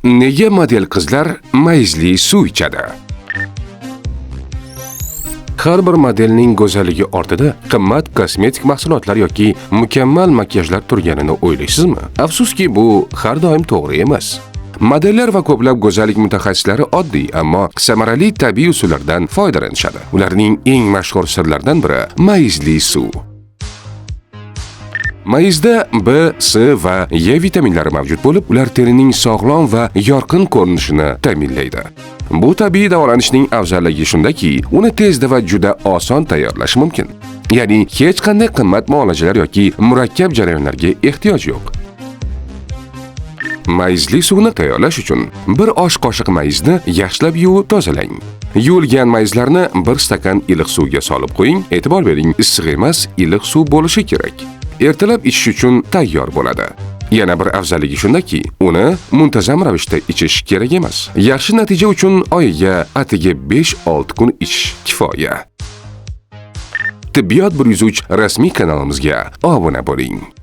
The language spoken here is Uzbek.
Nega model qizlar mayizli suv ichadi? Har bir modelning go'zalligi ortida qimmat kosmetik mahsulotlar yoki mukammal makiyajlar turganini o'ylaysizmi? Afsuski, bu har doim to'g'ri emas. Modellar va ko'plab go'zallik mutaxassislari oddiy, ammo samarali tabiiy usullardan foydalanishadi. Ularning eng mashhur sirlaridan biri mayizli suv. Mayizda B, C va E vitaminlari mavjud bo'lib, ular terining sog'lom va yorqin ko'rinishini ta'minlaydi. Bu tabiiy davolanishning afzalligi shundaki, uni tezda va juda oson tayyorlash mumkin. Ya'ni hech qanday qimmat muolajalar yoki murakkab jarayonlarga ehtiyoj yo'q. Mayizli suvni tayyorlash uchun bir osh qoshiq mayizni yaxshilab yuvib tozalang. Yuvilgan mayizlarni bir stakan iliq suvga solib qo'ying. E'tibor bering, issiq emas, iliq suv bo'lishi kerak. Ertalab ichish uchun tayyor bo'ladi. Yana bir afzalligi shundaki, uni muntazam ravishda ichish kerak emas. Yaxshi natija uchun oyiga atigi 5-6 kun ichish kifoya. Tibbiyot 103 rasmiy kanalimizga obuna bo'ling.